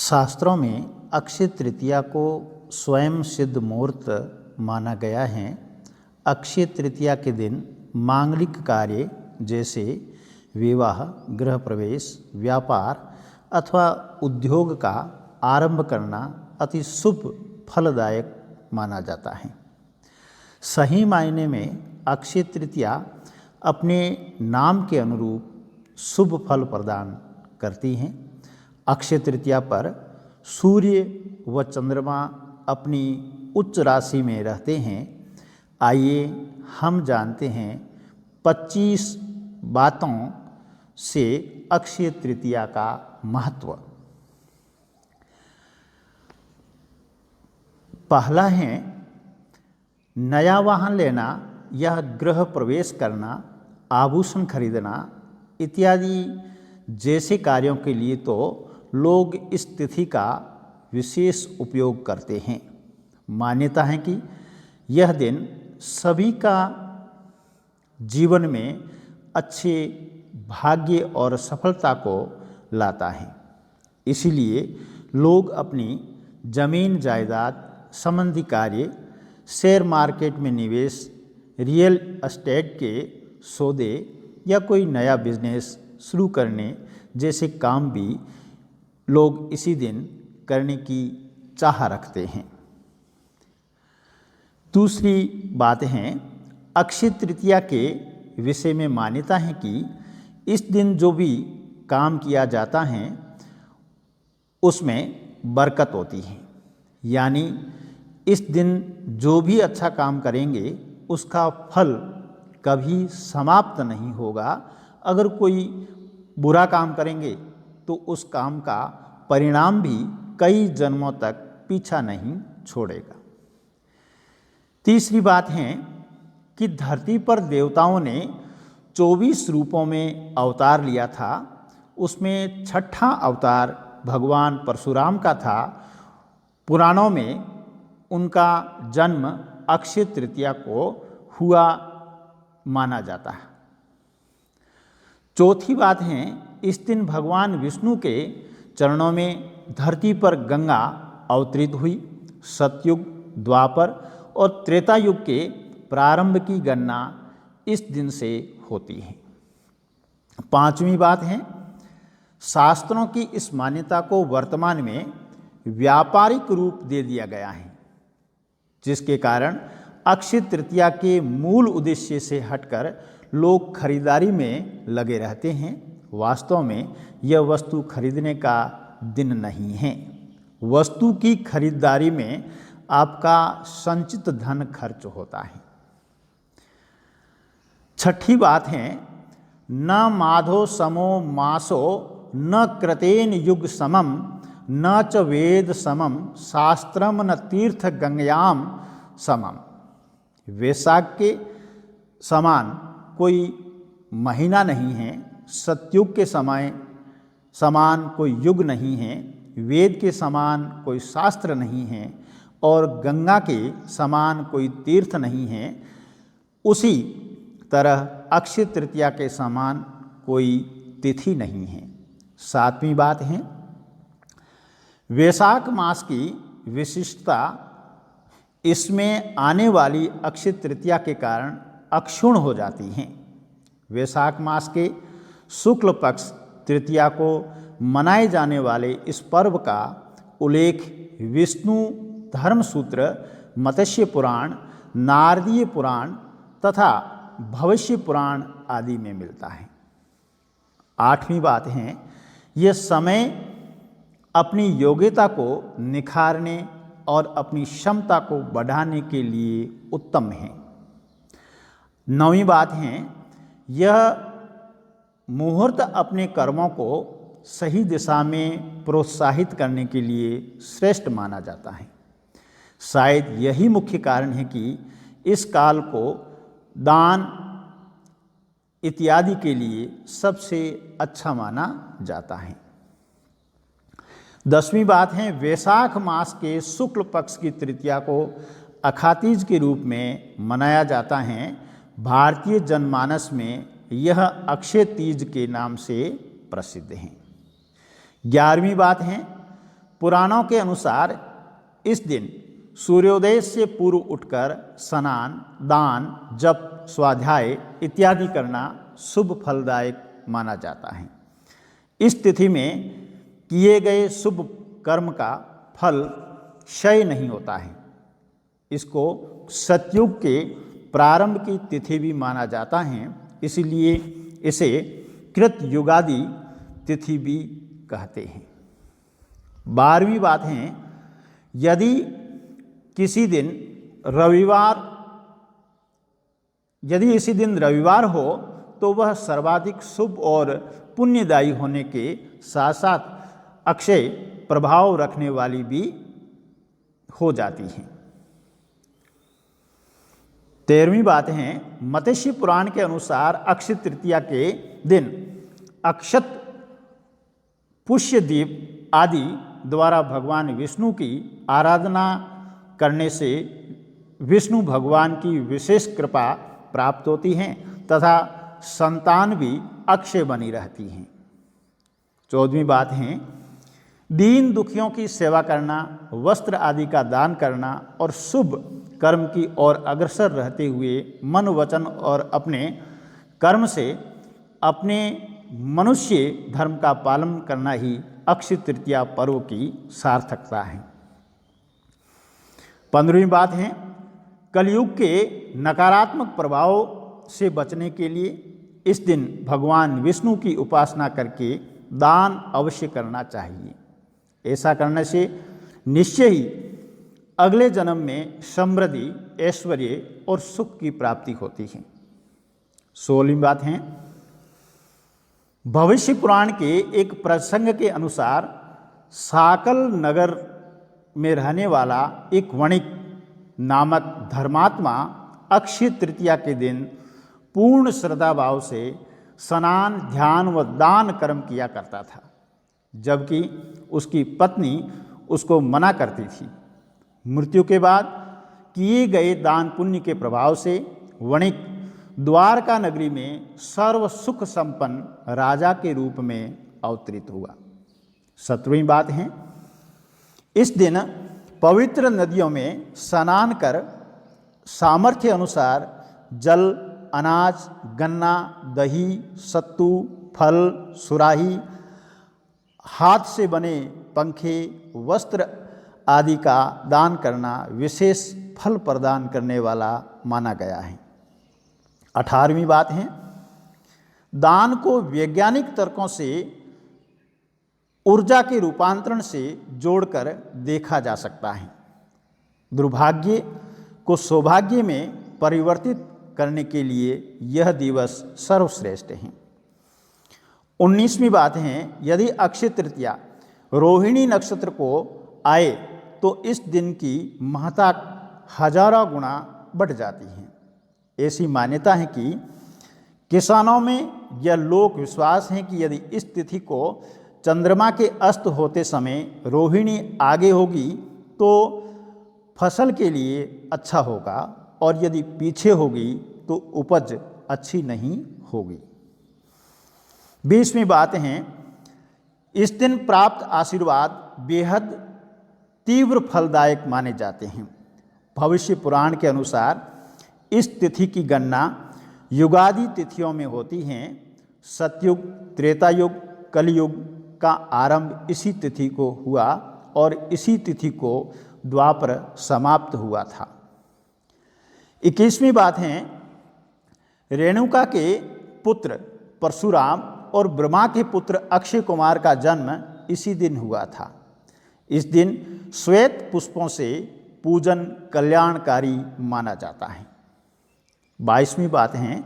शास्त्रों में अक्षय तृतीया को स्वयं सिद्ध मुहूर्त माना गया है। अक्षय तृतीया के दिन मांगलिक कार्य जैसे विवाह, गृह प्रवेश, व्यापार अथवा उद्योग का आरंभ करना अति शुभ फलदायक माना जाता है। सही मायने में अक्षय तृतीया अपने नाम के अनुरूप शुभ फल प्रदान करती हैं। अक्षय तृतीया पर सूर्य व चंद्रमा अपनी उच्च राशि में रहते हैं। आइए हम जानते हैं 25 बातों से अक्षय तृतीया का महत्व। पहला है नया वाहन लेना, यह गृह प्रवेश करना, आभूषण खरीदना इत्यादि जैसे कार्यों के लिए तो लोग इस तिथि का विशेष उपयोग करते हैं। मान्यता है कि यह दिन सभी का जीवन में अच्छे भाग्य और सफलता को लाता है। इसीलिए लोग अपनी जमीन जायदाद संबंधी कार्य, शेयर मार्केट में निवेश, रियल एस्टेट के सौदे या कोई नया बिजनेस शुरू करने जैसे काम भी लोग इसी दिन करने की चाह रखते हैं। दूसरी बात है अक्षय तृतीया के विषय में मान्यता है कि इस दिन जो भी काम किया जाता है उसमें बरकत होती है। यानी इस दिन जो भी अच्छा काम करेंगे उसका फल कभी समाप्त नहीं होगा। अगर कोई बुरा काम करेंगे तो उस काम का परिणाम भी कई जन्मों तक पीछा नहीं छोड़ेगा। तीसरी बात है कि धरती पर देवताओं ने 24 रूपों में अवतार लिया था। उसमें छठा अवतार भगवान परशुराम का था। पुराणों में उनका जन्म अक्षय तृतीया को हुआ माना जाता है। चौथी बात है इस दिन भगवान विष्णु के चरणों में धरती पर गंगा अवतरित हुई। सतयुग, द्वापर और त्रेता युग के प्रारंभ की गणना इस दिन से होती है। पांचवी बात है शास्त्रों की इस मान्यता को वर्तमान में व्यापारिक रूप दे दिया गया है, जिसके कारण अक्षय तृतीया के मूल उद्देश्य से हटकर लोग खरीदारी में लगे रहते हैं। वास्तव में यह वस्तु खरीदने का दिन नहीं है। वस्तु की खरीदारी में आपका संचित धन खर्च होता है। छठी बात है न माधो समो मासो न कृतेन युग समम न च वेद समम शास्त्रम न तीर्थ गंगायाम समम। वैशाख के समान कोई महीना नहीं है, सतयुग के समय समान कोई युग नहीं है, वेद के समान कोई शास्त्र नहीं है और गंगा के समान कोई तीर्थ नहीं है। उसी तरह अक्षय तृतीया के समान कोई तिथि नहीं है। सातवीं बात है वैशाख मास की विशिष्टता इसमें आने वाली अक्षय तृतीया के कारण अक्षुण्ण हो जाती हैं। वैशाख मास के शुक्ल पक्ष तृतीया को मनाए जाने वाले इस पर्व का उल्लेख विष्णु धर्मसूत्र, मत्स्य पुराण, नारदीय पुराण तथा भविष्य पुराण आदि में मिलता है। आठवीं बात है यह समय अपनी योग्यता को निखारने और अपनी क्षमता को बढ़ाने के लिए उत्तम है। नौवीं बात है यह मुहूर्त अपने कर्मों को सही दिशा में प्रोत्साहित करने के लिए श्रेष्ठ माना जाता है। शायद यही मुख्य कारण है कि इस काल को दान इत्यादि के लिए सबसे अच्छा माना जाता है। 10वीं बात है वैशाख मास के शुक्ल पक्ष की तृतीया को अखातीज के रूप में मनाया जाता है। भारतीय जनमानस में यह अक्षय तीज के नाम से प्रसिद्ध है। 11वीं बात है पुराणों के अनुसार इस दिन सूर्योदय से पूर्व उठकर स्नान, दान, जप, स्वाध्याय इत्यादि करना शुभ फलदायक माना जाता है। इस तिथि में किए गए शुभ कर्म का फल क्षय नहीं होता है। इसको सतयुग के प्रारंभ की तिथि भी माना जाता है, इसलिए इसे कृत युगादि तिथि भी कहते हैं। 12वीं बात है, यदि इसी दिन रविवार हो तो वह सर्वाधिक शुभ और पुण्यदायी होने के साथ साथ अक्षय प्रभाव रखने वाली भी हो जाती है। 13वीं बात है, मत्स्य पुराण के अनुसार अक्षय तृतीया के दिन अक्षत, पुष्यदीप आदि द्वारा भगवान विष्णु की आराधना करने से विष्णु भगवान की विशेष कृपा प्राप्त होती है तथा संतान भी अक्षय बनी रहती हैं। 14वीं बात है, दीन दुखियों की सेवा करना, वस्त्र आदि का दान करना और शुभ कर्म की ओर अग्रसर रहते हुए मन, वचन और अपने कर्म से अपने मनुष्य धर्म का पालन करना ही अक्षय तृतीया पर्व की सार्थकता है। 15वीं बात है, कलयुग के नकारात्मक प्रभाव से बचने के लिए इस दिन भगवान विष्णु की उपासना करके दान अवश्य करना चाहिए। ऐसा करने से निश्चय ही अगले जन्म में समृद्धि, ऐश्वर्य और सुख की प्राप्ति होती है। 16वीं बात है, भविष्य पुराण के एक प्रसंग के अनुसार साकल नगर में रहने वाला एक वणिक नामक धर्मात्मा अक्षय तृतीया के दिन पूर्ण श्रद्धा भाव से स्नान, ध्यान व दान कर्म किया करता था, जबकि उसकी पत्नी उसको मना करती थी। मृत्यु के बाद किए गए दान पुण्य के प्रभाव से वणिक द्वारका नगरी में सर्व सुख संपन्न राजा के रूप में अवतरित हुआ। 17वीं बात है, इस दिन पवित्र नदियों में स्नान कर सामर्थ्य अनुसार जल, अनाज, गन्ना, दही, सत्तू, फल, सुराही, हाथ से बने पंखे, वस्त्र आदि का दान करना विशेष फल प्रदान करने वाला माना गया है। 18वीं बात है, दान को वैज्ञानिक तर्कों से ऊर्जा के रूपांतरण से जोड़कर देखा जा सकता है। दुर्भाग्य को सौभाग्य में परिवर्तित करने के लिए यह दिवस सर्वश्रेष्ठ है। 19वीं बात है, यदि अक्षय तृतीया रोहिणी नक्षत्र को आए तो इस दिन की महत्ता हजारों गुना बढ़ जाती है। ऐसी मान्यता है कि किसानों में यह लोक विश्वास है कि यदि इस तिथि को चंद्रमा के अस्त होते समय रोहिणी आगे होगी तो फसल के लिए अच्छा होगा और यदि पीछे होगी तो उपज अच्छी नहीं होगी। 20वीं बात है, इस दिन प्राप्त आशीर्वाद बेहद तीव्र फलदायक माने जाते हैं। भविष्य पुराण के अनुसार इस तिथि की गणना युगादि तिथियों में होती हैं। सतयुग, त्रेतायुग, कलयुग का आरंभ इसी तिथि को हुआ और इसी तिथि को द्वापर समाप्त हुआ था। 21वीं बात है, रेणुका के पुत्र परशुराम और ब्रह्मा के पुत्र अक्षय कुमार का जन्म इसी दिन हुआ था। इस दिन श्वेत पुष्पों से पूजन कल्याणकारी माना जाता है। 22वीं बात है,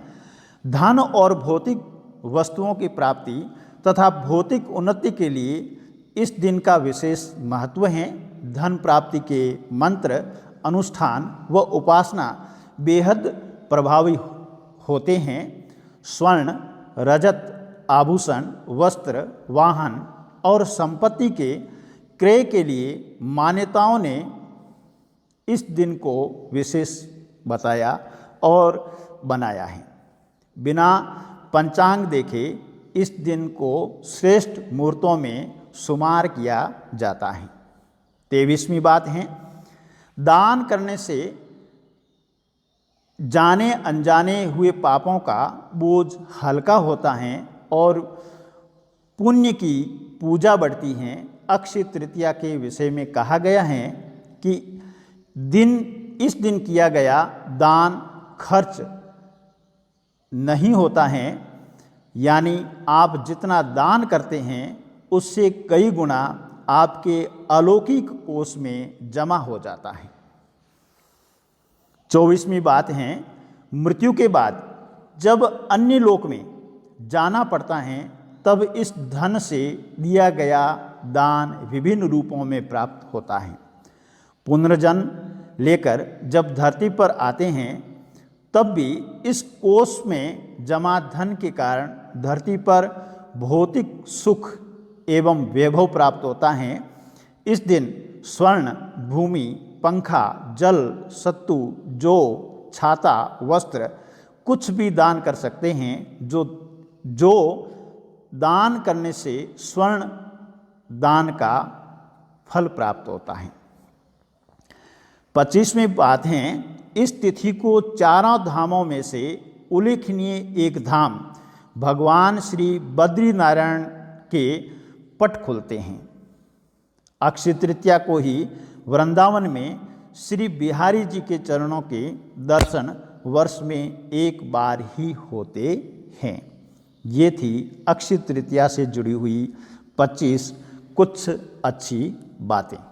धन और भौतिक वस्तुओं की प्राप्ति तथा भौतिक उन्नति के लिए इस दिन का विशेष महत्व है। धन प्राप्ति के मंत्र, अनुष्ठान व उपासना बेहद प्रभावी होते हैं। स्वर्ण, रजत, आभूषण, वस्त्र, वाहन और संपत्ति के क्रय के लिए मान्यताओं ने इस दिन को विशेष बताया और बनाया है। बिना पंचांग देखे इस दिन को श्रेष्ठ मुहूर्तों में शुमार किया जाता है। 23वीं बात है, दान करने से जाने अनजाने हुए पापों का बोझ हल्का होता है और पुण्य की पूजा बढ़ती है। अक्षय तृतीया के विषय में कहा गया है कि इस दिन किया गया दान खर्च नहीं होता है, यानी आप जितना दान करते हैं उससे कई गुना आपके अलौकिक कोष में जमा हो जाता है। 24वीं बात है, मृत्यु के बाद जब अन्य लोक में जाना पड़ता है तब इस धन से दिया गया दान विभिन्न रूपों में प्राप्त होता है। पुनर्जन्म लेकर जब धरती पर आते हैं तब भी इस कोष में जमा धन के कारण धरती पर भौतिक सुख एवं वैभव प्राप्त होता है। इस दिन स्वर्ण, भूमि, पंखा, जल, सत्तू, जौ, छाता, वस्त्र कुछ भी दान कर सकते हैं। जो दान करने से स्वर्ण दान का फल प्राप्त होता है। 25वीं बात है, इस तिथि को चारों धामों में से उल्लेखनीय एक धाम भगवान श्री बद्रीनारायण के पट खुलते हैं। अक्षय तृतीया को ही वृंदावन में श्री बिहारी जी के चरणों के दर्शन वर्ष में एक बार ही होते हैं। ये थी अक्षय तृतीया से जुड़ी हुई 25 कुछ अच्छी बातें।